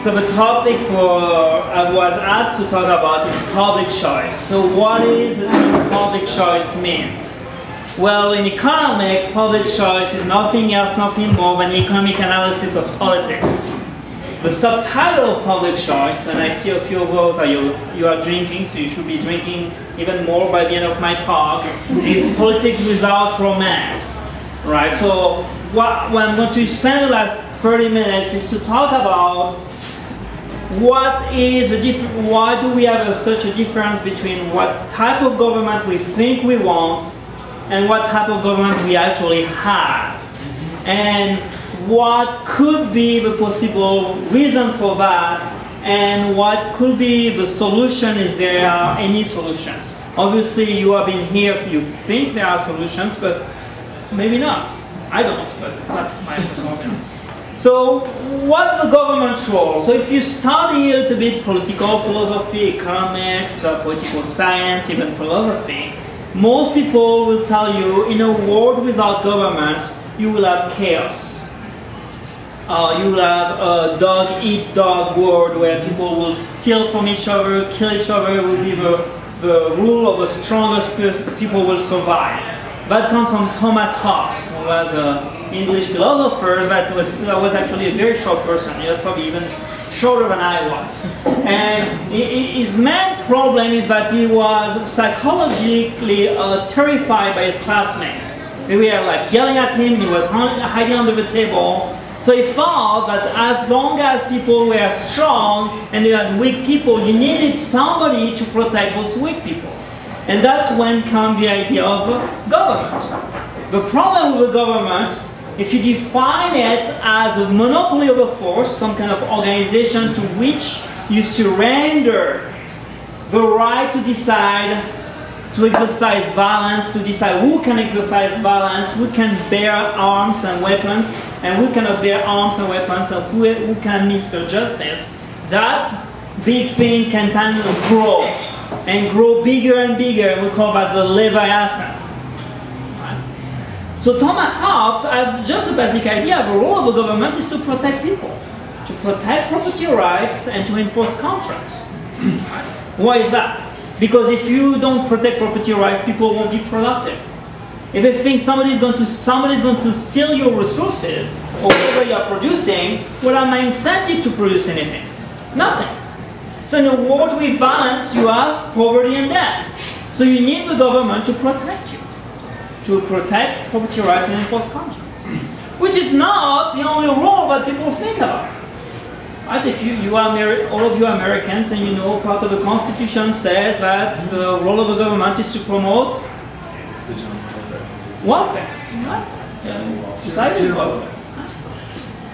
So the topic I was asked to talk about is public choice. So what is the term public choice means? Well, in economics, public choice is nothing else, nothing more than economic analysis of politics. The subtitle of public choice, and I see a few of those that you are drinking, so you should be drinking even more by the end of my talk, is politics without romance. Right? So what I'm going to spend the last 30 minutes is to talk about what is the why do we have such a difference between what type of government we think we want and what type of government we actually have, and what could be the possible reason for that, and what could be the solution if there are any solutions. Obviously, you have been here if you think there are solutions, but maybe not. I don't, but that's my opinion. So, what's the government's role? So if you study a little bit political philosophy, economics, political science, even philosophy, most people will tell you, in a world without government, you will have chaos. You will have a dog-eat-dog world where people will steal from each other, kill each other, will be the rule of the strongest people will survive. That comes from Thomas Hobbes, who was an English philosopher that was actually a very short person. He was probably even shorter than I was. And his main problem is that he was psychologically terrified by his classmates. They were like yelling at him, he was hiding under the table. So he thought that as long as people were strong and you had weak people, you needed somebody to protect those weak people. And that's when comes the idea of government. The problem with the government, if you define it as a monopoly of a force, some kind of organization to which you surrender the right to decide, to exercise violence, to decide who can exercise violence, who can bear arms and weapons, and who cannot bear arms and weapons, and who can administer justice, that big thing can tend to grow, and grow bigger and bigger, and we call that the Leviathan. Right? So Thomas Hobbes had just a basic idea. The role of the government is to protect people, to protect property rights, and to enforce contracts. Right? Why is that? Because if you don't protect property rights, people won't be productive. If they think somebody's going to steal your resources or whatever you are producing, what are my incentives to produce anything? Nothing. So in a world with violence, you have poverty and death. So you need the government to protect you, to protect property rights and enforce contracts, which is not the only role that people think about. Right? If all of you are Americans, and you know part of the Constitution says that the role of the government is to promote welfare. Right? Society welfare.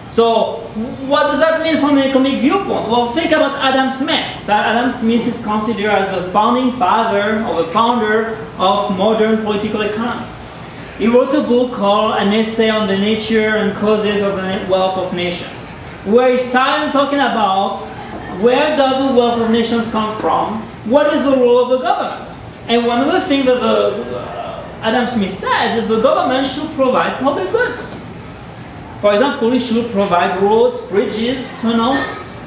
So, what does that mean from an economic viewpoint? Well, think about Adam Smith. Adam Smith is considered as the founding father or the founder of modern political economy. He wrote a book called An Essay on the Nature and Causes of the Wealth of Nations, where he started talking about where does the wealth of nations come from, what is the role of the government. And one of the things that Adam Smith says is the government should provide public goods. For example, it should provide roads, bridges, tunnels,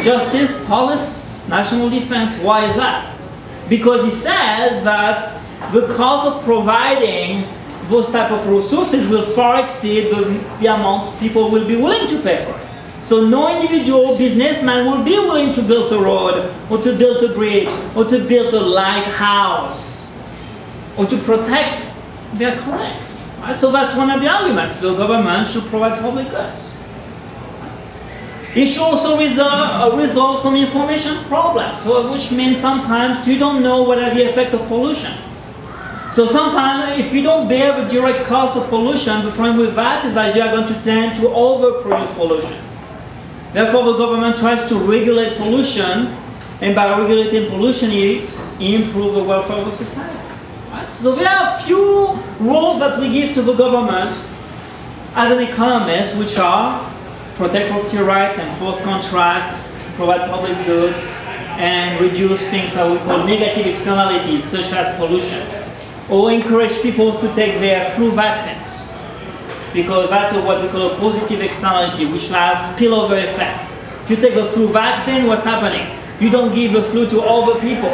justice, police, national defense. Why is that? Because he says that the cost of providing those type of resources will far exceed the amount people will be willing to pay for it. So no individual businessman will be willing to build a road, or to build a bridge, or to build a lighthouse, or to protect their colleagues. Right? So that's one of the arguments. The government should provide public goods. It should also resolve some information problems, so which means sometimes you don't know what are the effects of pollution. So sometimes if you don't bear the direct cost of pollution, the problem with that is that you are going to tend to overproduce pollution. Therefore, the government tries to regulate pollution, and by regulating pollution, he improves the welfare of the society. Right? So there are a few roles that we give to the government as an economist, which are protect property rights, enforce contracts, provide public goods, and reduce things that we call negative externalities, such as pollution, or encourage people to take their flu vaccines, because that's what we call a positive externality, which has spillover effects. If you take the flu vaccine, what's happening? You don't give the flu to other people,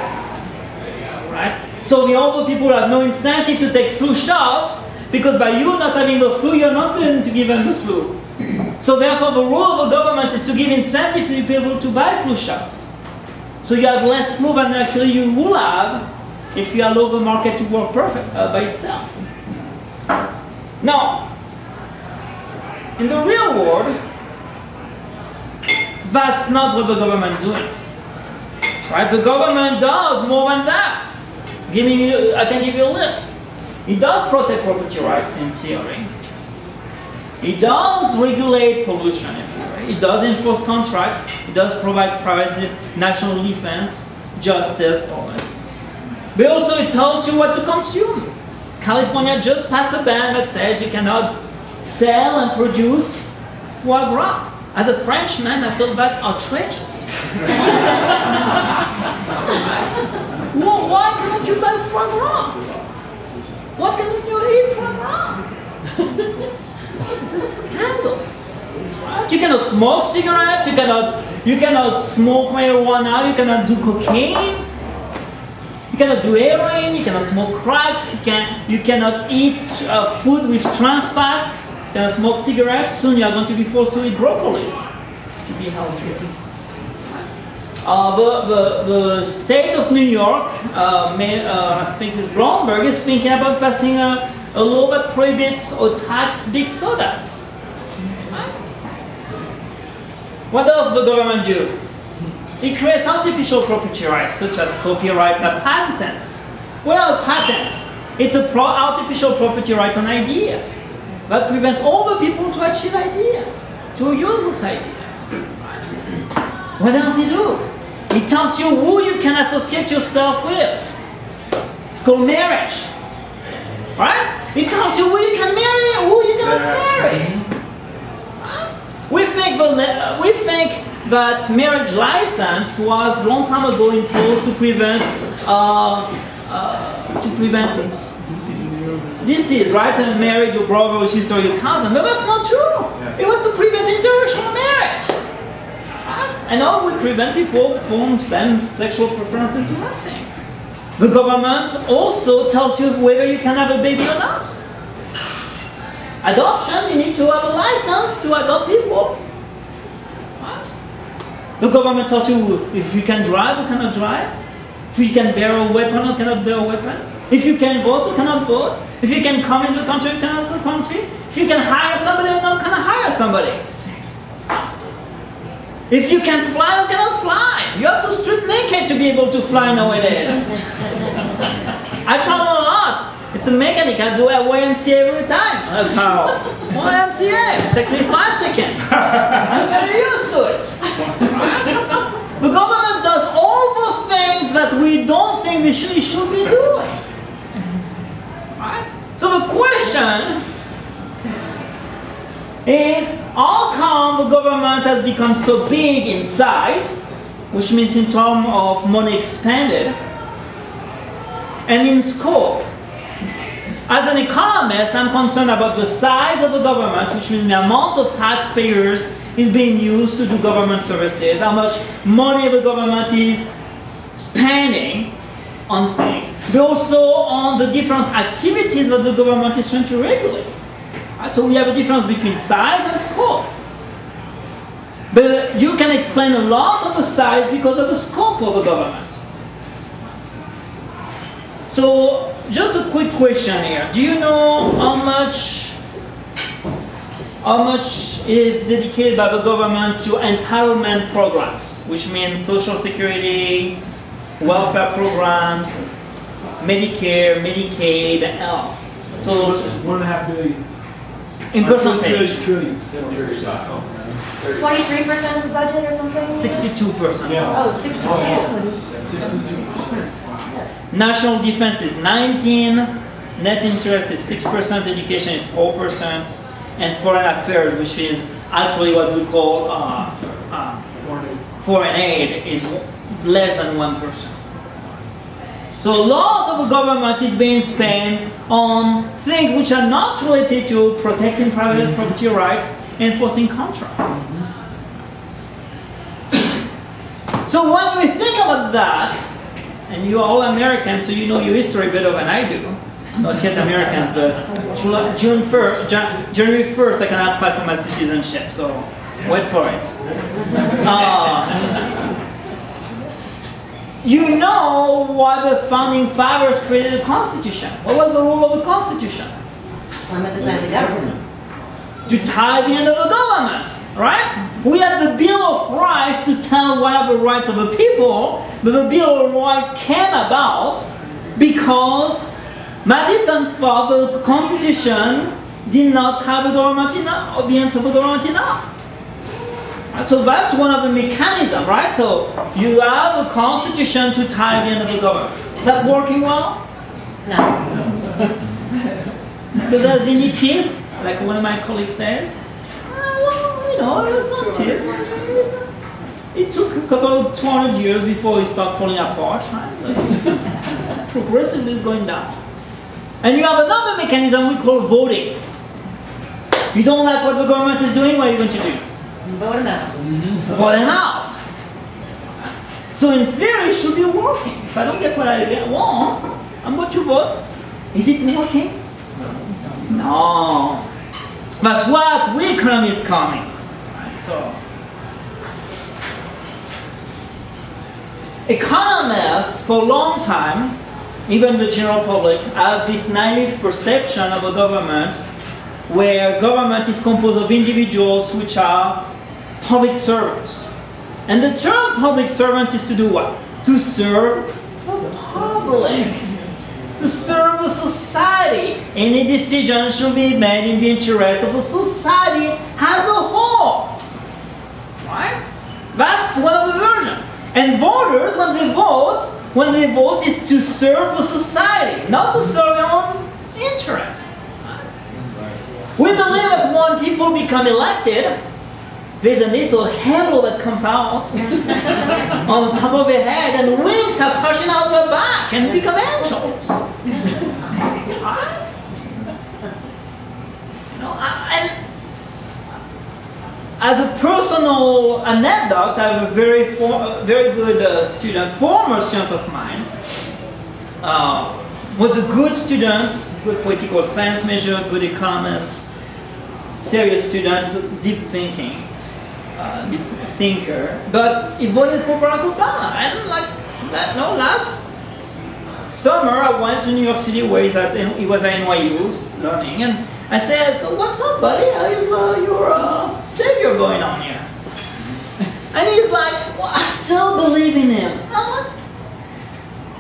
right? So the other people have no incentive to take flu shots because by you not having the flu, you're not going to give them the flu. So therefore, the role of the government is to give incentive to people to buy flu shots. So you have less flu than actually you will have if you allow the market to work perfect by itself. Now, in the real world, that's not what the government is doing. Right? The government does more than that. I can give you a list. It does protect property rights in theory. It does regulate pollution in theory. It does enforce contracts. It does provide private national defense, justice, police. But also it tells you what to consume. California just passed a ban that says you cannot sell and produce foie gras. As a Frenchman, I feel that outrageous. Well, why cannot you buy foie gras? What can you eat foie gras? It's a scandal. Right? You cannot smoke cigarettes. You cannot smoke marijuana. You cannot do cocaine. You cannot do heroin. You cannot smoke crack. You cannot eat food with trans fats. You cannot smoke cigarettes. Soon you are going to be forced to eat broccoli to be healthy. The state of New York, I think it's Bloomberg, is thinking about passing a law that prohibits or tax big sodas. What does the government do? It creates artificial property rights, such as copyrights and patents. What are patents? It's an artificial property right on ideas that prevent other people to achieve ideas, to use those ideas. What does it do? It tells you who you can associate yourself with. It's called marriage. Right? It tells you who you can marry and who you cannot marry. Right? We think that marriage license was a long time ago imposed to prevent disease, right? And marry your brother or sister or your cousin. But that's not true. It was to prevent interracial marriage. Right? And now we prevent people from same sexual preferences to nothing. The government also tells you whether you can have a baby or not. Adoption, you need to have a license to adopt people. Right? The government tells you if you can drive or cannot drive. If you can bear a weapon or cannot bear a weapon. If you can vote or cannot vote. If you can come into the country or cannot enter the country. If you can hire somebody or not cannot hire somebody. If you can fly or cannot fly. You have to strip naked to be able to fly nowadays. I travel a lot. It's a mechanic. I do a YMCA every time. YMCA. It takes me 5 seconds. I'm very used to it. The government does all those things that we don't think we should be doing. Right? So the question is, how come the government has become so big in size, which means in terms of money expended, and in scope? As an economist, I'm concerned about the size of the government, which means the amount of taxpayers is being used to do government services, how much money the government is spending on things, but also on the different activities that the government is trying to regulate. Right? So we have a difference between size and scope. But you can explain a lot of the size because of the scope of the government. So, just a quick question here. Do you know how much is dedicated by the government to entitlement programs, which means Social Security, welfare programs, Medicare, Medicaid, and health? So, 1.5 billion. In percentage? 23% of the budget or something? 62%. Yeah. Oh, 62. 62%. National defense is 19, net interest is 6%, education is 4%, and foreign affairs, which is actually what we call foreign aid, is less than 1%. So a lot of the government is being spent on things which are not related to protecting private property rights, enforcing contracts. So when we think about that, and you're all Americans, so you know your history better than I do. Not yet Americans, but January 1st, I can apply for my citizenship, so wait for it. You know why the founding fathers created a constitution. What was the rule of a constitution? Limit the size of government. To tie the end of the government, right? We had the Bill of Rights to tell what are the rights of the people, but the Bill of Rights came about because Madison thought the Constitution did not have the government enough, or the ends of the government enough. Right? So that's one of the mechanisms, right? So you have a Constitution to tie the end of the government. Is that working well? No. Does any teeth? Like one of my colleagues says, well, you know, it's not cheap. It took about 200 years before it started falling apart, right? Progressively it's going down. And you have another mechanism we call voting. You don't like what the government is doing, what are you going to do? Vote them out. Vote them out. So in theory, it should be working. If I don't get what I want, I'm going to vote. Is it working? No. That's what we economy is coming. Right, so economists for a long time, even the general public, have this naive perception of a government where government is composed of individuals which are public servants. And the term public servant is to do what? To serve the public. To serve the society. Any decision should be made in the interest of the society as a whole. Right? That's one of the versions. And voters, when they vote is to serve the society, not to serve their own interest. Right? We believe that when people become elected, there's a little halo that comes out on the top of their head, and wings are pushing out their back and become angels. Right? You know, and as a personal anecdote, I have a very good student, former student of mine, was a good student, good political science major, good economist, serious student, deep thinking. Deep thinker, but he voted for Barack Obama. And like that, no, last summer I went to New York City where he was at NYU learning, and I said, "So what's up, buddy? How is your savior going on here?" And he's like, "Well, I still believe in him." I'm like,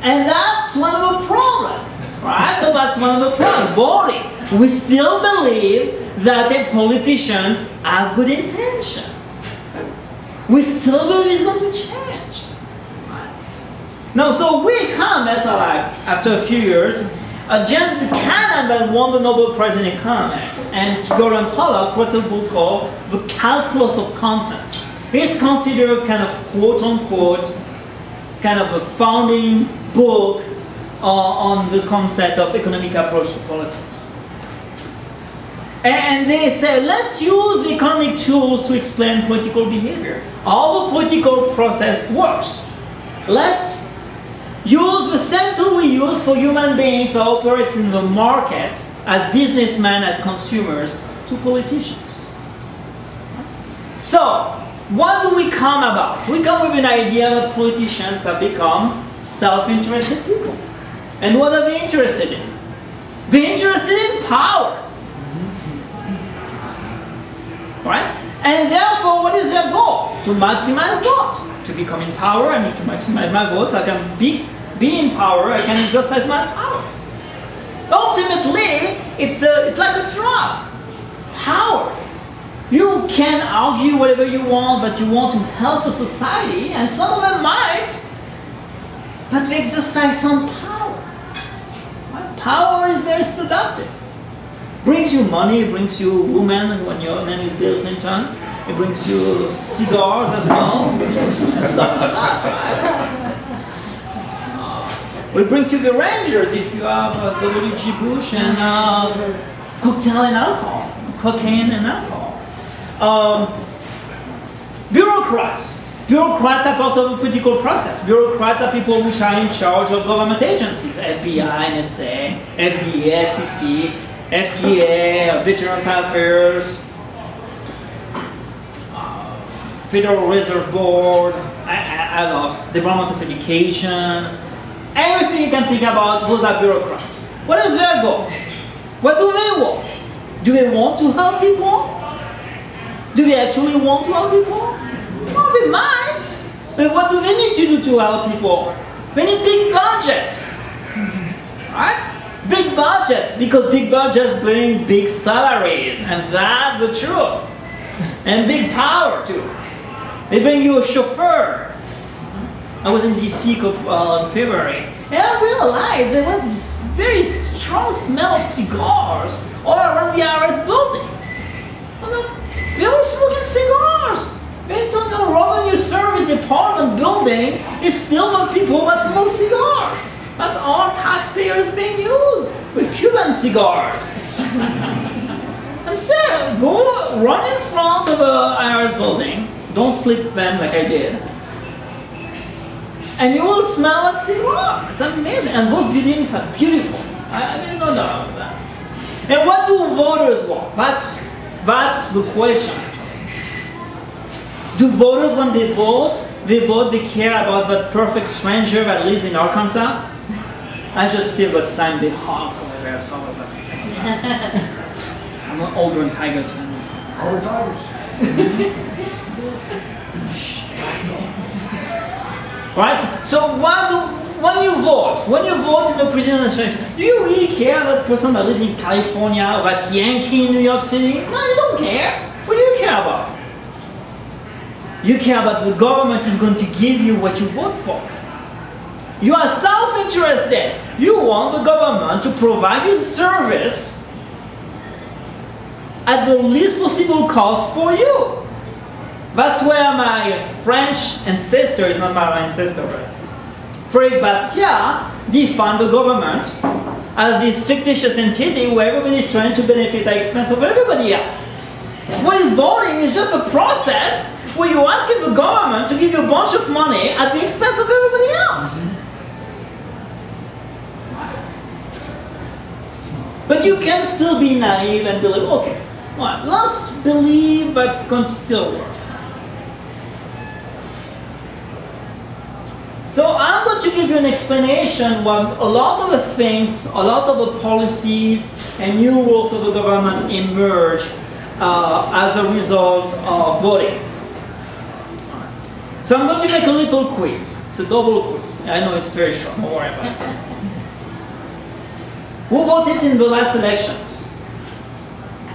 and that's one of the problems, right? So that's one of the problems. Voting. We still believe that the politicians have good intentions. We still believe it's going to change. Right? Now, so we economists are like, after a few years, James Buchanan that won the Nobel Prize in Economics, and Gordon Tullock wrote a book called The Calculus of Consent. It's considered kind of quote-unquote, kind of a founding book on the concept of economic approach to politics. And they say, let's use the economic tools to explain political behavior. How the political process works. Let's use the same tool we use for human beings that operate in the market, as businessmen, as consumers, to politicians. So, what do we come about? We come with an idea that politicians have become self-interested people. And what are they interested in? They're interested in power. Right? And therefore, what is their goal? To maximize votes. To become in power, I need to maximize my votes. I can be in power, I can exercise my power. Ultimately, it's like a drug. Power. You can argue whatever you want, but you want to help the society, and some of them might, but they exercise some power. Right? Power is very seductive. Brings you money, it brings you women when your name is Bill Clinton. It brings you cigars as well, and stuff like that, right? It brings you the Rangers if you have W.G. Bush and cocktail and alcohol, cocaine and alcohol. Bureaucrats. Bureaucrats are part of the political process. Bureaucrats are people which are in charge of government agencies, FBI, NSA, FDA, FCC, FDA, Veterans Affairs, Federal Reserve Board, I lost, Department of Education, everything you can think about, those are bureaucrats. What is their goal? What do they want? Do they want to help people? Do they actually want to help people? Well, they might. But what do they need to do to help people? They need big budgets. Right? Big budgets, because big budgets bring big salaries, and that's the truth. And big power too. They bring you a chauffeur. I was in DC in February, and I realized there was this very strong smell of cigars all around the IRS building. They were smoking cigars. They told the Revenue Service Department building is filled with people that smoke cigars. That's all taxpayers being used with Cuban cigars. I'm saying, go run in front of an IRS building. Don't flip them like I did. And you will smell that cigar. It's amazing. And those buildings are beautiful. I mean, no doubt about that. And what do voters want? That's the question. Do voters, when they vote, they care about that perfect stranger that lives in Arkansas? I just see that sign, the Hawks over there, so I was like, I'm an Auburn Tigers fan. Auburn Tigers. Right? So when you vote in the presidential election, do you really care that person that lives in California or that Yankee in New York City? No, you don't care. What do you care about? You care about the government is going to give you what you vote for. You are self-interested. You want the government to provide you service at the least possible cost for you. That's where my French ancestor, is not my ancestor, right? Frederic Bastiat defined the government as this fictitious entity where everybody is trying to benefit at the expense of everybody else. What is voting is just a process where you're asking the government to give you a bunch of money at the expense of everybody else. But you can still be naive and believe, okay, well, let's believe that's going to still work. So I'm going to give you an explanation why a lot of the things, a lot of the policies and new rules of the government emerge as a result of voting. So I'm going to make a little quiz. It's a double quiz. I know it's very short, don't worry about it. Who voted in the last elections? I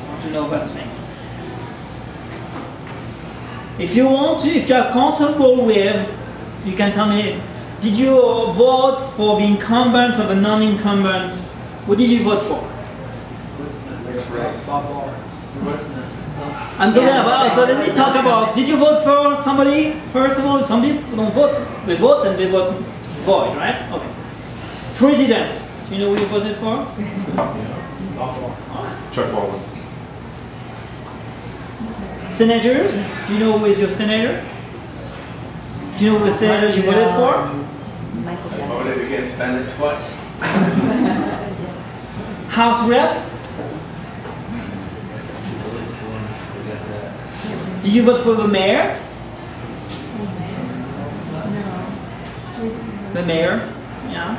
want to know that thing. If you want to, if you are comfortable with, you can tell me, did you vote for the incumbent or the non-incumbent? What did you vote for? I'm talking about, so let me talk about, did you vote for somebody? First of all, some people don't vote. They vote and they vote void, right? Okay. President, do you know who you voted for? Chuck Baldwin. Senators, do you know who is your senator? Do you know which senator you voted for? I voted against Bennett twice. House Rep? Did you vote for the mayor? The mayor? Yeah.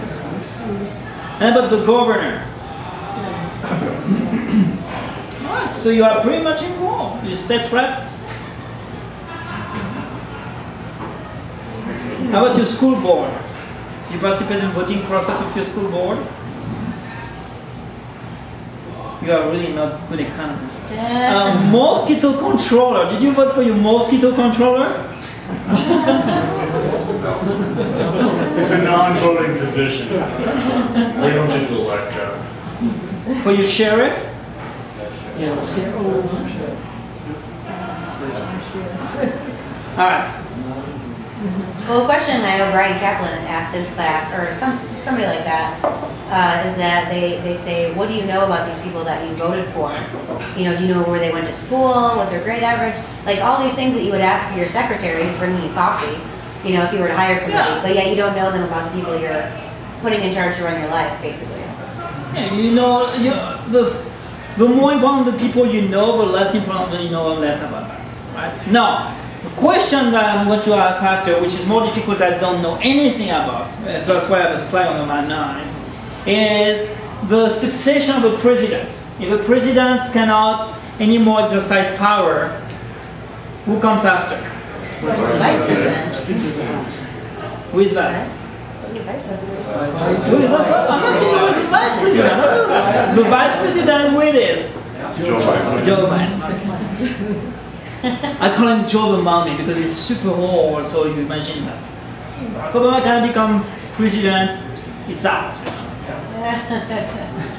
And about the governor? Alright, so you are pretty much involved. You state rep? How about your school board? You participate in the voting process of your school board? You are really not good economist. Mosquito controller. Did you vote for your mosquito controller? It's a non-voting position. We don't need to elect For your sheriff? Yeah, Alright. Well, a question I know Brian Kaplan asked his class, or somebody like that, is that they say, what do you know about these people that you voted for? You know, do you know where they went to school, what their grade average? Like all these things that you would ask your secretary who's bringing you coffee, you know, if you were to hire somebody. Yeah. But yet you don't know them about the people you're putting in charge to run your life, basically. Yeah, you know, the more important the people you know, the less important that you know less about them. Right? Now, the question that I'm going to ask after, which is more difficult, I don't know anything about, so that's why I have a slide on my mind, is the succession of a president. If a president cannot anymore exercise power, who comes after? Vice president. Who is that? Vice president. I'm not saying who is the vice president. The vice president, who it is? Joe Biden. Joe Biden. I call him Joe the Mummy because he's super old, so you imagine that. Barack Obama can become president, it's out.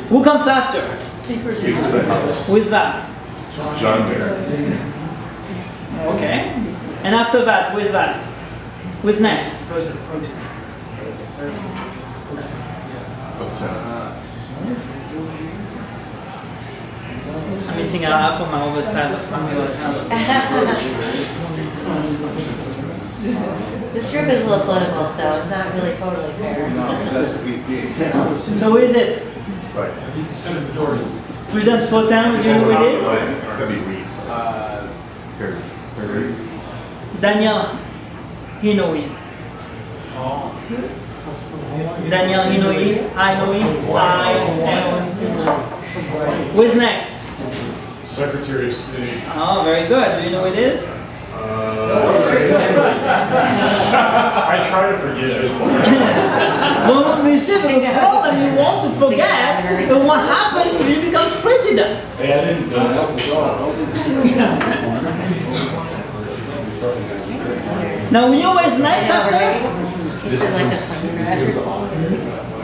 Who comes after? Speaker of the House. Who is that? John Mayer. Okay. And after that, who is that? Who's next? What's that? I'm missing a half of my oversight. That's probably what happens. This group is a little political, so it's not really totally fair. So who is it? Right. He's the Senate majority. President Sultan, would you know who it is? That'd be Reed. Perry. Daniel Inouye. Daniel Inouye. Who is next? Secretary of State. Oh, very good. Do you know who it is? I try to forget it. Well, you see, the problem you want to forget, and what happens when you become president? Hey, I didn't go. Now, you know what is next after? This is like the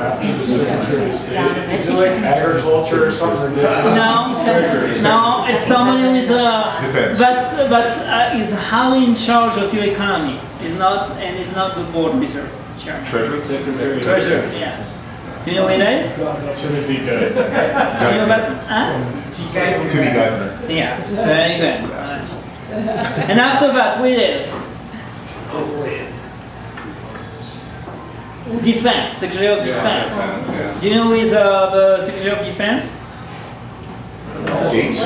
After the Secretary of State. Is it like agriculture or something? No, it's someone who is is highly in charge of your economy. Is not the board reserve chairman. Treasury Secretary. Treasurer, yes. You know what it is? Timothy You know about, Timmy Geithner. Yes, very good. And after that, who it is? Defense, Secretary of Defense. Do you know who is the Secretary of Defense? Gates.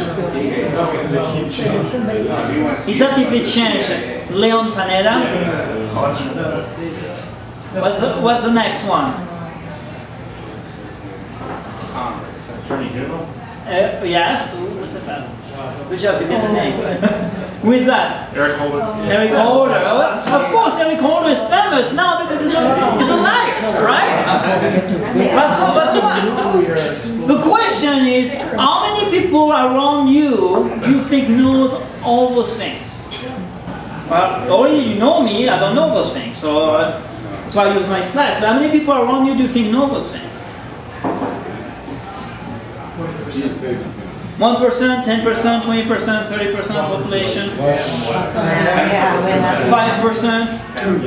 It's not if it changed. Leon Panetta. What's the next one? Attorney General? Yes. Who's that? Good job, you get the name. Who is that? Eric Holder. Eric Holder. Of course, Eric Holder is famous now because he's a liar, right? That's what. The question is, how many people around you do you think knows all those things? Well, already you know me, I don't know those things, so that's why I use my slides. But how many people around you do you think know those things? 1%, 10%, 20%, 30% of population, 5%, 2%. I don't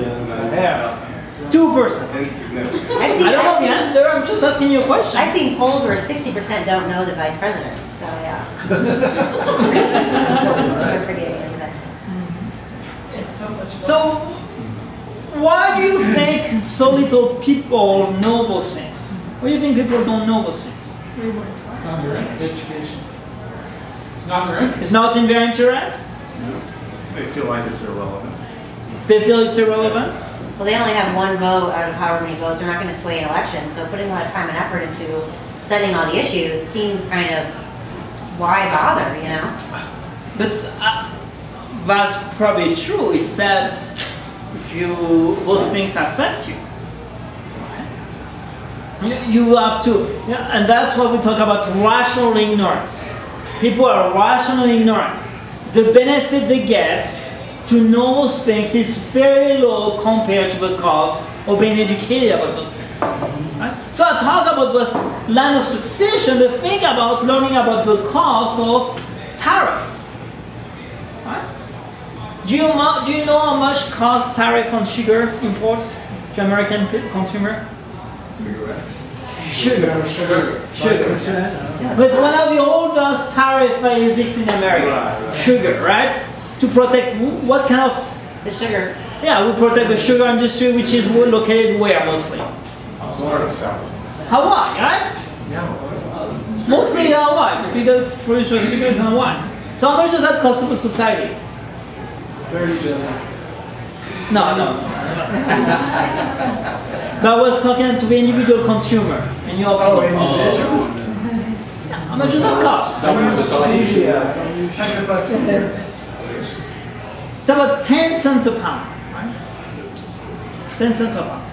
know the answer, I'm just asking you a question. I've seen polls where 60% don't know the vice president. So yeah. So, why do you think so little people know those things? Why do you think people don't know those things? Not their education. It's not their interest. It's not in their interest? They feel like it's irrelevant. They feel it's irrelevant? Well, they only have one vote out of however many votes. They're not going to sway an election. So putting a lot of time and effort into studying all the issues seems kind of, why bother, you know? But that's probably true, except if those things affect you. You have to, and that's why we talk about rational ignorance. People are rationally ignorant. The benefit they get to know those things is very low compared to the cost of being educated about those things. Right? So I talk about this line of succession, the thing about learning about the cost of tariff. Right? Do you know how much costs tariff on sugar imports to American consumer? Sugar. But it's one of the oldest tariff basics in America. Sugar, right? To protect what kind of? The sugar. Yeah, we protect the sugar industry, which is located where mostly? Hawaii, right? Mostly Hawaii. The biggest producer of sugar is Hawaii. So how much does that cost to the society? 30 billion. No. But I was talking to the individual consumer, and you're individual? how much does that cost? It's about 10 cents a pound, right? 10 cents a pound.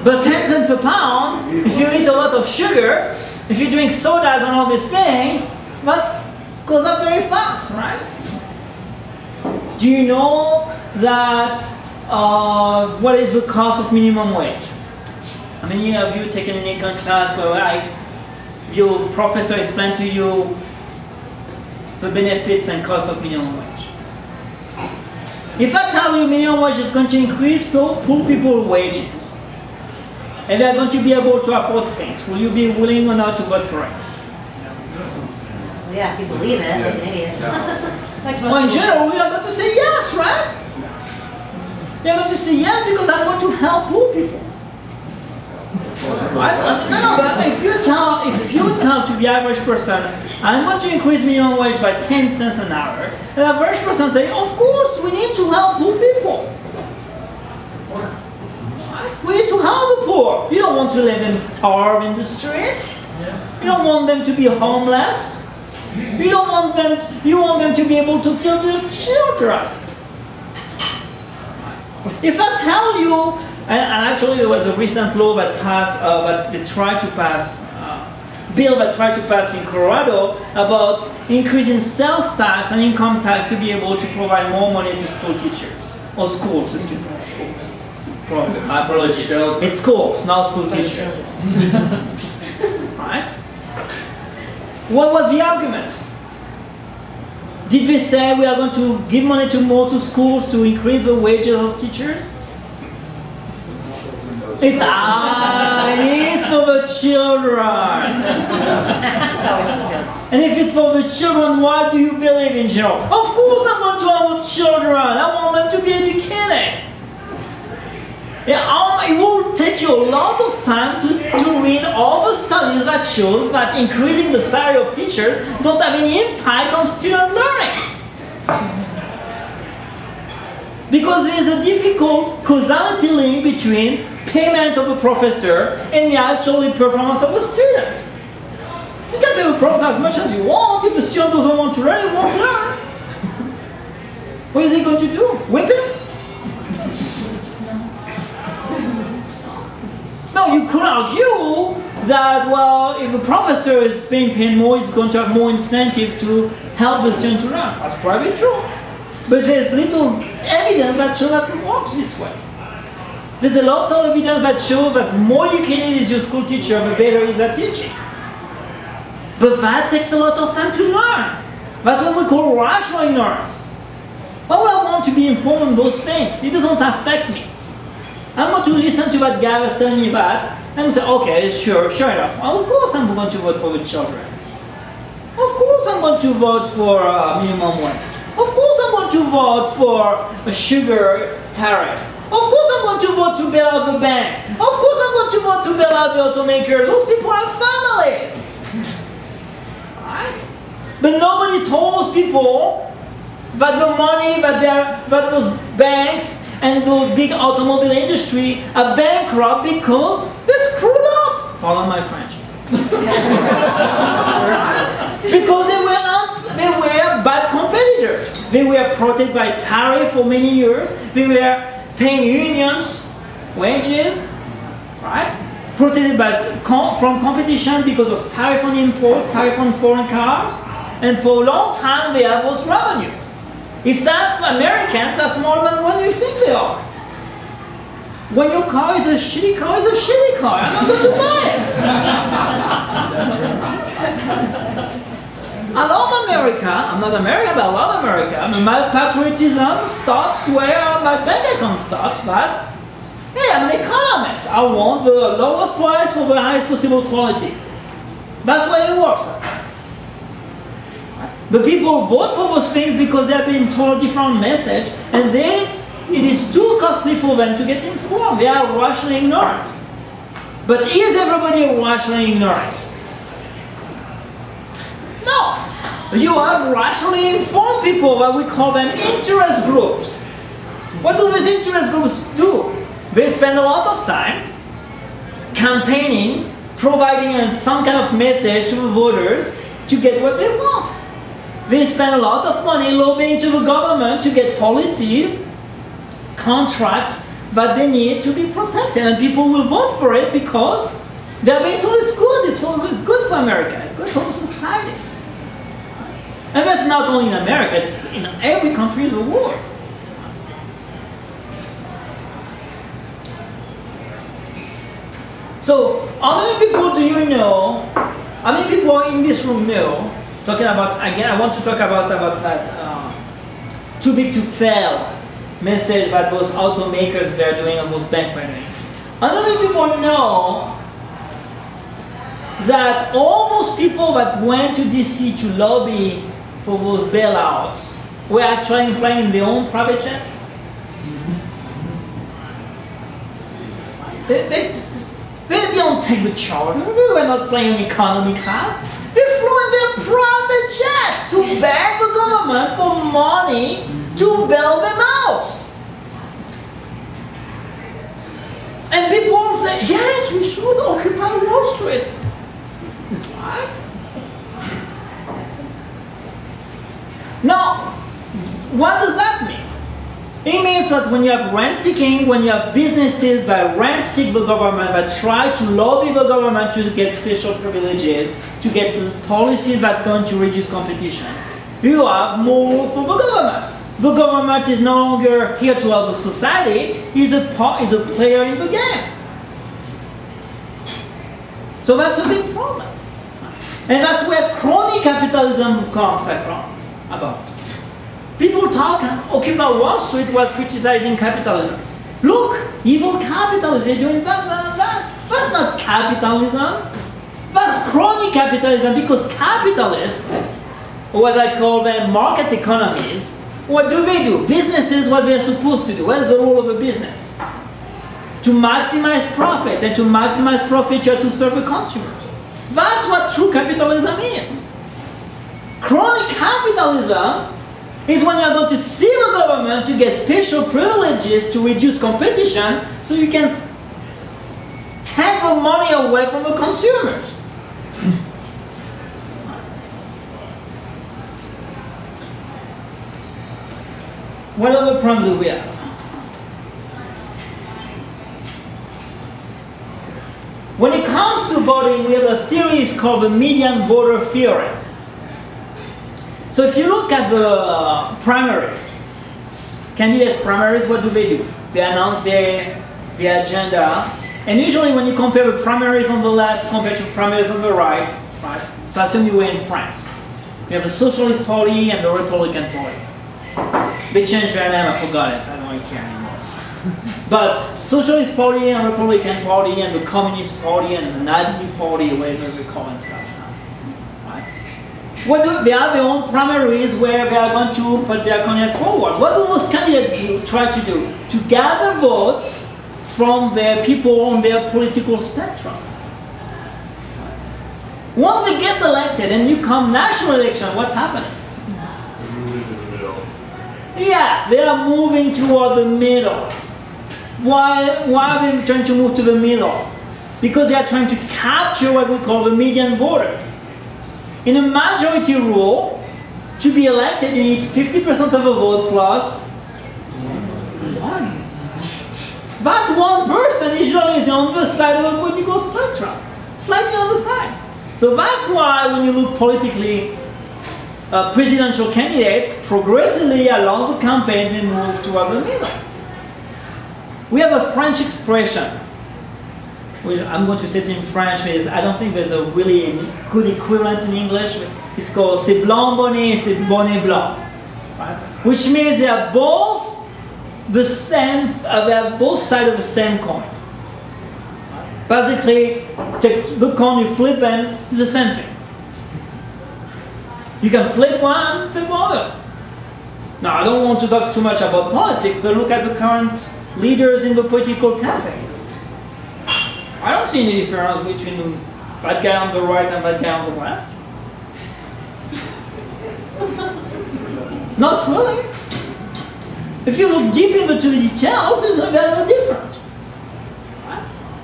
But 10 cents a pound, if you eat a lot of sugar, if you drink sodas and all these things, that goes up very fast, right? Do you know that what is the cost of minimum wage? How many of you taken an econ class where your professor explained to you the benefits and cost of minimum wage? If I tell you minimum wage is going to increase poor people's wages, and they're going to be able to afford things, will you be willing or not to vote for it? Well, yeah, if you believe it, like an idiot. Well, in general, we are going to say yes, right? We are going to say yes because I want to help poor people. Right? No, but if you tell to the average person, I'm going to increase minimum wage by 10 cents an hour, the average person say, of course, we need to help poor people. We need to help the poor. You don't want to let them starve in the street. You don't want them to be homeless. You want them to be able to feed their children. If I tell you, and actually there was a recent law that passed, bill that tried to pass in Colorado about increasing sales tax and income tax to be able to provide more money to school teachers, or schools, excuse me, schools. My apologies. It's schools, not school teachers. Right? What was the argument? Did we say we are going to give money more to schools to increase the wages of teachers? It is for the children. And if it's for the children, what do you believe in general? Of course I want to have children. I want them to be educated. Yeah, it will take you a lot of time to read all the studies that shows that increasing the salary of teachers don't have any impact on student learning. Because there is a difficult causality link between payment of a professor and the actual performance of the students. You can pay a professor as much as you want. If the student doesn't want to learn, he won't learn. What is he going to do? Whip him? No, you could argue that, well, if the professor is being paid more, he's going to have more incentive to help the student to learn. That's probably true. But there's little evidence that shows that it works this way. There's a lot of evidence that shows that the more educated is your school teacher, the better is at teaching. But that takes a lot of time to learn. That's what we call rational ignorance. Why would I want to be informed on those things? It doesn't affect me. I'm going to listen to that guy who's telling me that, and say, okay, sure enough. Of course I'm going to vote for the children. Of course I'm going to vote for minimum wage. Of course I'm going to vote for a sugar tariff. Of course I'm going to vote to bail out the banks. Of course I'm going to vote to bail out the automakers. Those people have families. Right? But nobody told those people that the money that those banks and those big automobile industry are bankrupt because they're screwed up. Pardon my French. Because they were bad competitors. They were protected by tariff for many years. They were paying unions wages, right? Protected from competition because of tariff on import, tariff on foreign cars, and for a long time they have those revenues. It's that Americans are smaller than what you think they are. When your car is a shitty car, it's a shitty car. I'm not going to buy it. I love America. I'm not American, but I love America. I mean, my patriotism stops where my bank account stops, but hey, I'm an economist. I want the lowest price for the highest possible quality. That's why it works. The people vote for those things because they're being told a different message, and it is too costly for them to get informed. They are rationally ignorant. But is everybody rationally ignorant? No. You have rationally informed people, what we call them interest groups. What do these interest groups do? They spend a lot of time campaigning, providing some kind of message to the voters to get what they want. They spend a lot of money lobbying to the government to get policies, contracts that they need to be protected, and people will vote for it because they're being told it's good, it's good for America, it's good for the society. And that's not only in America, it's in every country in the world. So, how many people do you know, how many people in this room know, talking about, again, I want to talk about that too big to fail message that those automakers they're doing on those bank running. How many people know that all those people that went to DC to lobby for those bailouts were actually flying in their own private jets? They don't take the charter. They were not flying in economy class. They flew in their private jets to beg the government for money to bail them out. And people will say, yes, we should occupy Wall Street. What? Now, what does that mean? It means that when you have rent-seeking, when you have businesses that rent-seek the government, that try to lobby the government to get special privileges, to get policies that are going to reduce competition, you have more for the government. The government is no longer here to help the society, he's a player in the game. So that's a big problem. And that's where crony capitalism comes from, about. People talk, Occupy Wall Street was criticizing capitalism. Look, evil capitalism, they're doing that. That's not capitalism. That's crony capitalism, because capitalists, or what I call them market economies, what do? Businesses, what they're supposed to do. What is the role of a business? To maximize profit, and to maximize profit you have to serve the consumers. That's what true capitalism is. Crony capitalism is when you're going to sue the government to get special privileges to reduce competition so you can take the money away from the consumers. What other problems do we have? When it comes to voting, we have a theory called the median voter theory. So if you look at the primaries, candidates primaries, what do? They announce their agenda, and usually when you compare the primaries on the left compared to primaries on the right, so assume you were in France. You have the Socialist Party and the Republican Party. They changed their name, I forgot it, I don't really care anymore. But Socialist Party and Republican Party and the Communist Party and the Nazi Party, whatever they call themselves now. Right? They have their own primaries where they are going to put their candidate forward. What do those candidates try to do? To gather votes from their people on their political spectrum. Once they get elected and you come national election, what's happening? Yes, they are moving toward the middle. Why are they trying to move to the middle? Because they are trying to capture what we call the median voter. In a majority rule, to be elected, you need 50% of the vote plus one. That one person usually is on the side of a political spectrum, slightly on the side. So that's why when you look politically, presidential candidates progressively along the campaign they move toward the middle. We have a French expression well, I'm going to say it in French, because I don't think there's a really good equivalent in English. It's called c'est blanc bonnet, c'est bonnet blanc, right? Which means they are both the same. They are both sides of the same coin. Basically, take the coin, you flip them, it's the same thing. You can flip one, flip the other. Now, I don't want to talk too much about politics, but look at the current leaders in the political campaign. I don't see any difference between that guy on the right and that guy on the left. Not really. If you look deep into the details, it's very different.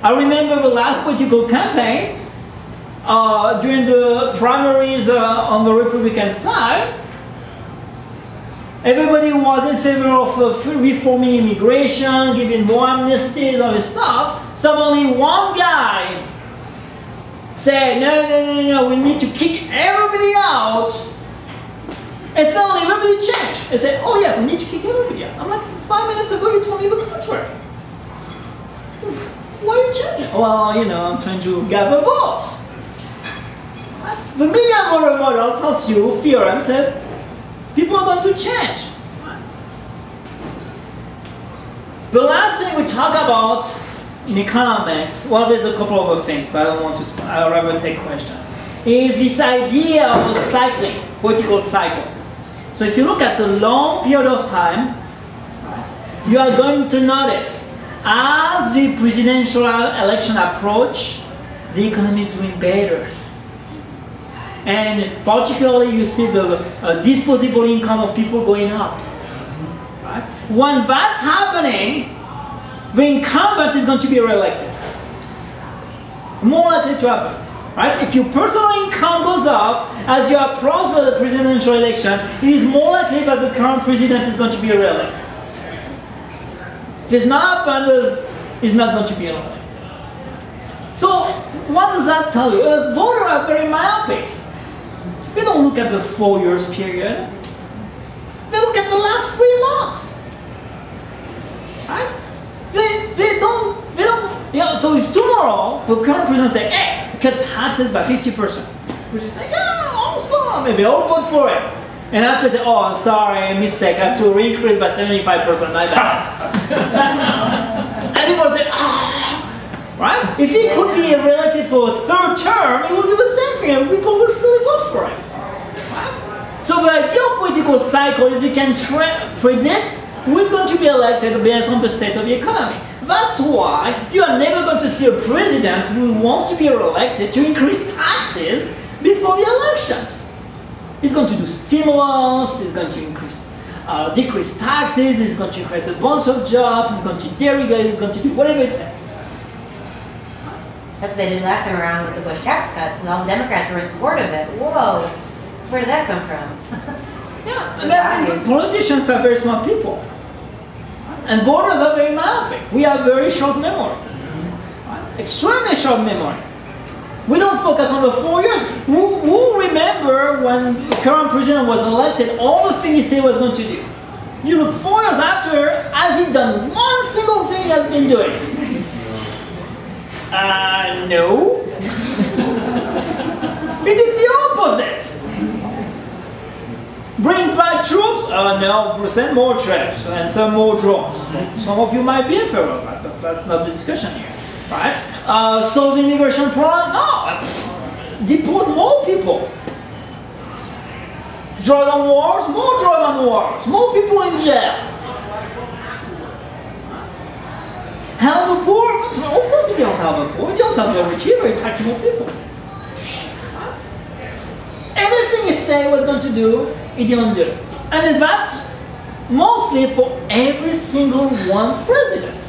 I remember the last political campaign, during the primaries on the Republican side, everybody was in favor of reforming immigration, giving more amnesties, all this stuff. Suddenly one guy said, no, we need to kick everybody out. And suddenly everybody changed and said, oh yeah, we need to kick everybody out. I'm like, 5 minutes ago you told me the contrary. Why are you changing? Well, you know, I'm trying to gather votes. The million dollar model tells you, theorem said, people are going to change. The last thing we talk about in economics, well, there's a couple of other things, but I don't want to, I'd rather take questions, is this idea of a cycling, political cycle. So if you look at the long period of time, you are going to notice as the presidential election approach, the economy is doing better. And particularly you see the disposable income of people going up. Right? When that's happening, the incumbent is going to be re-elected. More likely to happen. Right? If your personal income goes up as you approach the presidential election, it is more likely that the current president is going to be re-elected. If it's not happened, he's not going to be re-elected. So what does that tell you? As voters are very myopic. They don't look at the 4 years period. They look at the last 3 months. Right? They don't, yeah, so if tomorrow the current president say, hey, cut taxes by 50%, which is like, yeah, awesome, maybe I'll vote for it. And after say, oh, I'm sorry, mistake, I have to re-increase by 75%, my bad. And people say, oh, right? If he could be elected for a 3rd term, he will do the same thing and people will still vote for him. Right? So the ideal political cycle is you can predict who is going to be elected based on the state of the economy. That's why you are never going to see a president who wants to be re-elected to increase taxes before the elections. He's going to do stimulus, he's going to decrease taxes, he's going to increase a bunch of jobs, he's going to deregulate, he's going to do whatever it takes. That's what they did last time around with the Bush tax cuts, and all the Democrats were in support of it. Whoa, where did that come from? Yeah, and politicians are very smart people. And voters are very myopic. We have very short memory. Right? Extremely short memory. We don't focus on the 4 years. Who remember when the current president was elected, all the things he said he was going to do? You look 4 years after, has he done one single thing he has been doing? No. He did the opposite. Bring back troops? No, send more troops and some more drones. Some of you might be in favor of that, but that's not the discussion here. Right? Solve the immigration problem? No. Deport more people. Drug on wars? More drug on wars. More people in jail. Help the poor? Of course you don't help the poor. You don't help the rich either. You tax more people. Everything he said he was going to do, he didn't do. And that's mostly for every single one president.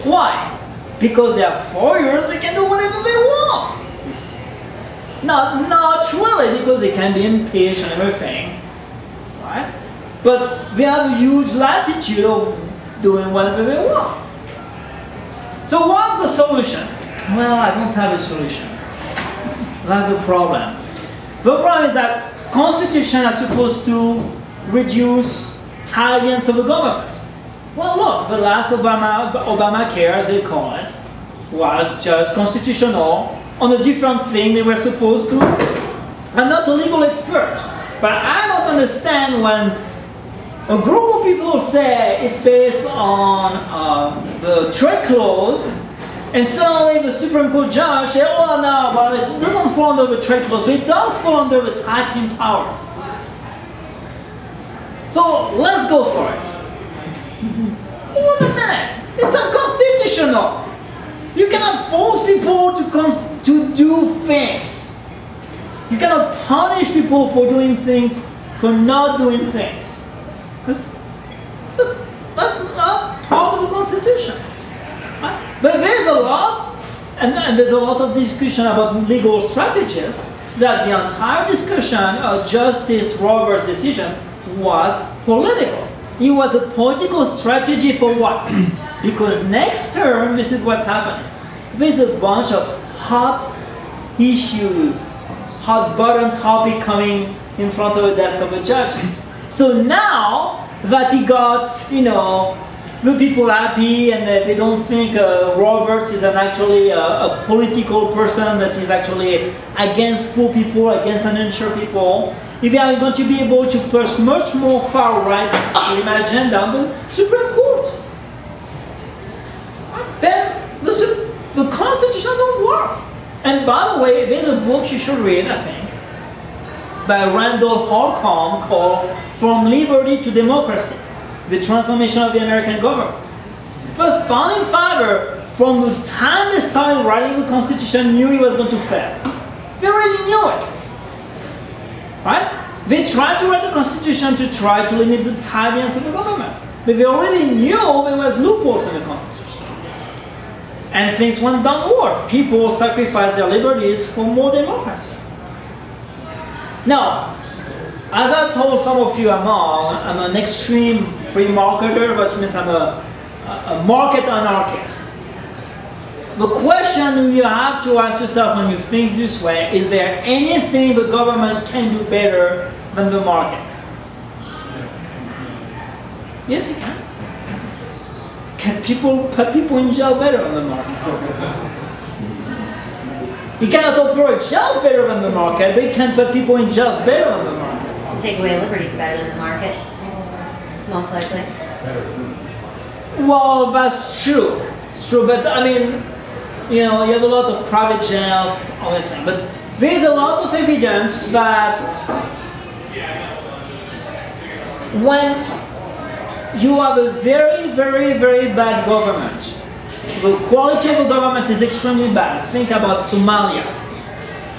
Why? Because they have 4 years, they can do whatever they want. Not really, because they can be impeached and everything. Right? But they have a huge latitude of doing whatever they want. So what's the solution? Well, I don't have a solution. That's a problem. The problem is that Constitution is supposed to reduce tyrants of the government. Well, look, the last Obamacare, as they call it, was just constitutional on a different thing they were supposed to. I'm not a legal expert, but I don't understand when a group of people say it's based on the trade clause, and suddenly the Supreme Court judge says, oh no, but it doesn't fall under the trade clause, but it does fall under the taxing power. So let's go for it. Wait a minute, it's unconstitutional. You cannot force people to do things. You cannot punish people for doing things, for not doing things. That's not part of the Constitution. Right? But there's a lot, and there's a lot of discussion about legal strategies, that the entire discussion of Justice Roberts' decision was political. It was a political strategy for what? Because next term, this is what's happening. There's a bunch of hot issues, hot button topic coming in front of the desk of the judges. So now that he got, you know, the people happy and they don't think Roberts is actually a political person that is actually against poor people, against uninsured people, if you are going to be able to push much more far-right extreme agenda on the Supreme Court, then the Constitution don't work. And by the way, there's a book you should read, I think, by Randall Holcomb called From Liberty to Democracy, the Transformation of the American Government. The founding father, from the time they started writing the Constitution, knew it was going to fail. They already knew it. Right? They tried to write the Constitution to try to limit the tyranny of the government. But they already knew there was loopholes in the Constitution. And things went downward. People sacrificed their liberties for more democracy. Now, as I told some of you, I'm an extreme free marketer, which means I'm a market anarchist. The question you have to ask yourself when you think this way, is there anything the government can do better than the market? Yes, it can. Can people put people in jail better than the market? You cannot operate jails better than the market, but you can put people in jails better than the market. Take away liberties better than the market, most likely. Well, that's true. It's true, but I mean, you know, you have a lot of private jails, everything. But there's a lot of evidence that when you have a very, very, very bad government, the quality of the government is extremely bad. Think about Somalia,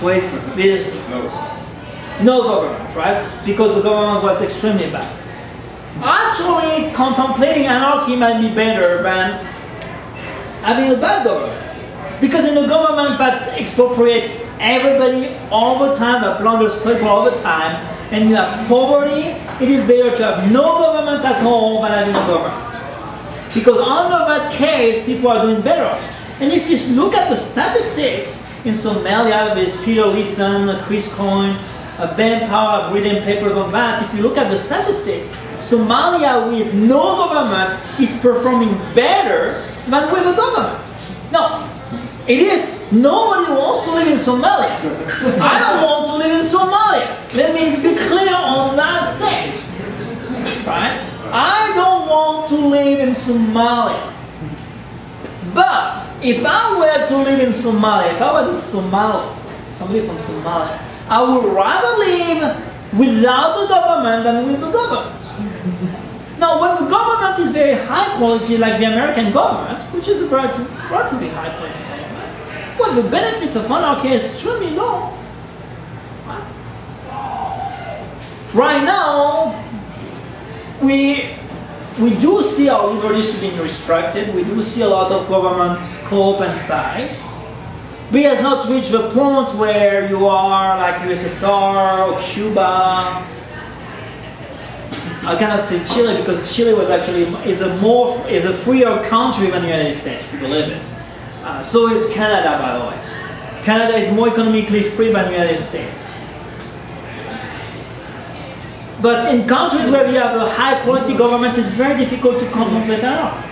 where there's no government, right? Because the government was extremely bad. Actually, contemplating anarchy might be better than having a bad government. Because in a government that expropriates everybody all the time, that plunders people all the time, and you have poverty, it is better to have no government at all than having a government. Because under that case, people are doing better. And if you look at the statistics, in Somalia, there's Peter Leeson, Chris Coyne, Ben Powell have written papers on that. If you look at the statistics, Somalia with no government is performing better than with a government. No, it is. Nobody wants to live in Somalia. I don't want to live in Somalia. Let me be clear on that thing. Right? I don't want to live in Somalia. But if I were to live in Somalia, if I was a Somali, somebody from Somalia, I would rather live without a government than with a government. Now, when the government is very high quality, like the American government, which is a relatively high quality government, well, the benefits of anarchy are extremely low. Right now, we do see our liberties to be restricted. We do see a lot of government scope and size. But it has not reached the point where you are like USSR or Cuba. I cannot say Chile because Chile was actually is a freer country than the United States, if you believe it. So is Canada, by the way. Canada is more economically free than the United States. But in countries where we have a high quality government, it's very difficult to contemplate anarchy.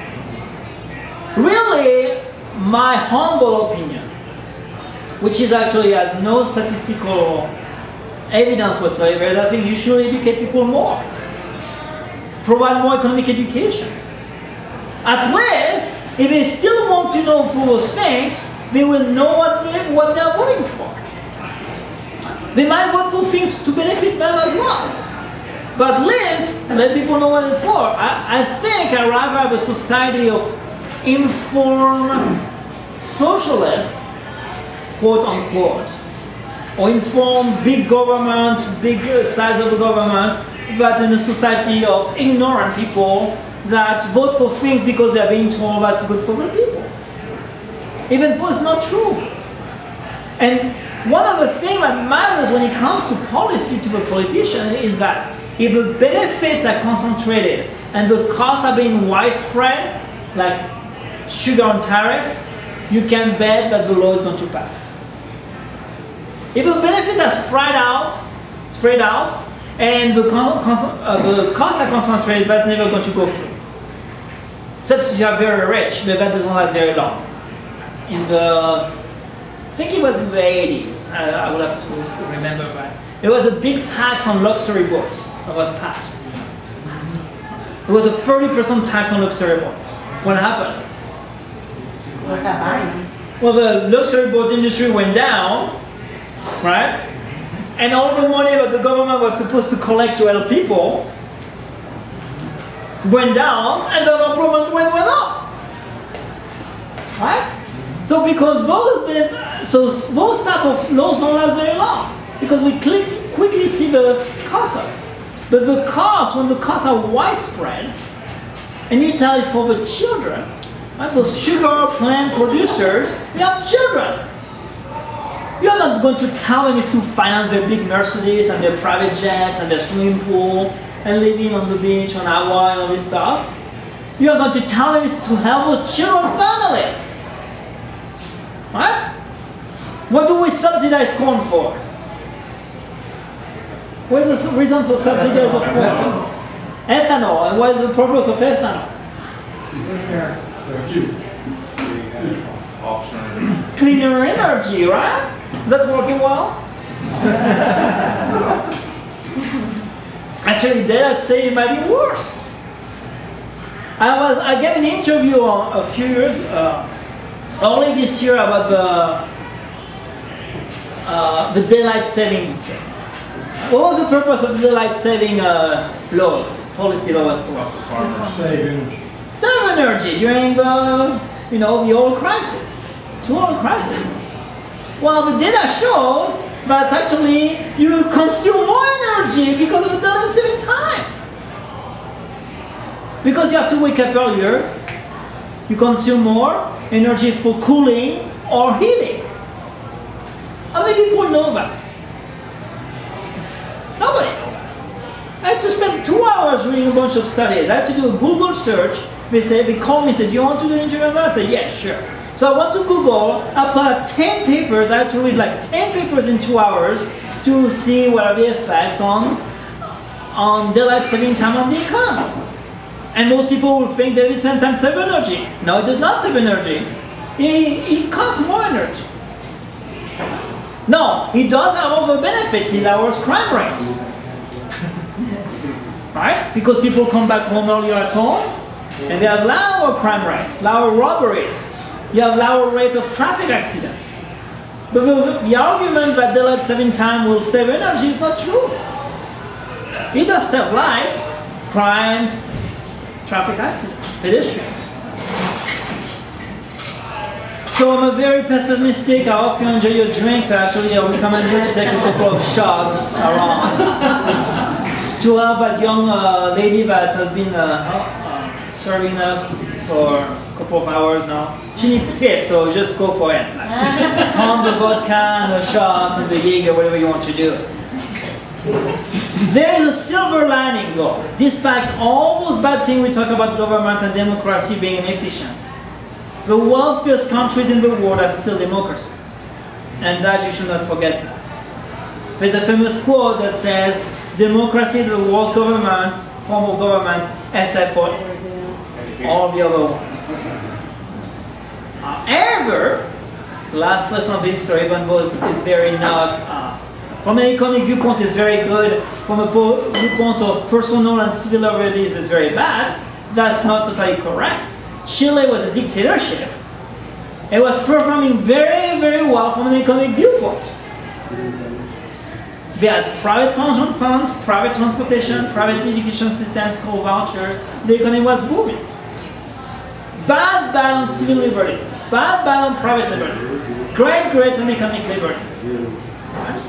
Really, my humble opinion, which is actually has no statistical evidence whatsoever, is I think you should educate people more. Provide more economic education. At least, if they still want to know for those things, they will know what they are voting for. They might vote for things to benefit them as well. But at least, let people know what it's for. I think I'd rather have a society of informed socialists, quote unquote, or informed big government, big size of the government, than in a society of ignorant people that vote for things because they are being told that's good for the people. Even though it's not true. And one of the things that matters when it comes to policy to the politician is that if the benefits are concentrated and the costs are being widespread, like sugar on tariff, you can bet that the law is going to pass. If the benefits are spread out, and the costs are concentrated, that's never going to go through. Except if you are very rich, but that doesn't last very long. In the, I think it was in the 80s, I would have to remember that. There was a big tax on luxury boats that was passed. It was a 30% tax on luxury boats. What happened? What's that buying? Well, the luxury boat industry went down, right? And all the money that the government was supposed to collect to help people went down, and the unemployment went up, right? So because those type of laws don't last very long, because we quickly see the cost of it. But the cost, when the costs are widespread, and you tell it's for the children, right? Those sugar plant producers, they have children. You're not going to tell them to finance their big Mercedes and their private jets and their swimming pool and living on the beach on Hawaii and all this stuff. You're going to tell them to help those children families. Right? What do we subsidize corn for? What is the reason for subsidize of corn? Ethanol. And what is the purpose of ethanol? Cleaner energy, right? Is that working well? Actually, data say it might be worse. I gave an interview a few years, early this year, about the daylight saving thing. What was the purpose of the daylight saving laws, policy laws? Save energy. Save energy during the oil crisis. To oil crisis. Well, the data shows that actually you consume more energy because of the daylight saving time. Because you have to wake up earlier, you consume more energy for cooling or heating. How many people know that? Nobody knows that. I had to spend 2 hours reading a bunch of studies. I had to do a Google search. They called me and said, "Do you want to do an interview?" I said, "Yeah, sure." So I went to Google, I put 10 papers, I had to read like 10 papers in 2 hours to see what are the effects on daylight saving time on the economy. And most people will think that it sometimes save energy. No, it does not save energy. It costs more energy. No, it does have all the benefits. It lowers crime rates. Right? Because people come back home earlier at home, and they have lower crime rates, lower robberies. You have lower rate of traffic accidents. But the argument that daylight saving time will save energy is not true. It does save life, crimes, traffic accidents, pedestrians. So I'm a very pessimistic. I hope you enjoy your drinks. Actually, I would recommend you to take a couple of shots around to help that young lady that has been serving us for a couple of hours now. She needs tips, so just go for it. Like, pound the vodka and the shots and the Jaeger, whatever you want to do. There is a silver lining though. Despite all those bad things we talk about government and democracy being inefficient, the wealthiest countries in the world are still democracies. And that you should not forget that. There's a famous quote that says, "Democracy is the worst government, form of government, except for all the other ones." However, last lesson of history, even though it's very not, from an economic viewpoint, it's very good. From a viewpoint of personal and civil liberties, it's very bad. That's not totally correct. Chile was a dictatorship. It was performing very, very well from an economic viewpoint. They had private pension funds, private transportation, private education systems, school vouchers. The economy was booming. Bad on civil liberties. Bad on private liberties. Great on economic liberties. Right?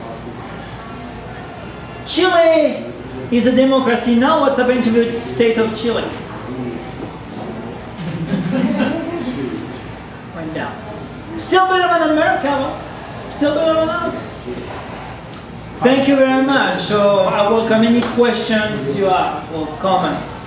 Chile is a democracy now. What's happening to the state of Chile? Went down. Still better than America. Still better than us. Thank you very much. So I welcome any questions you have or comments.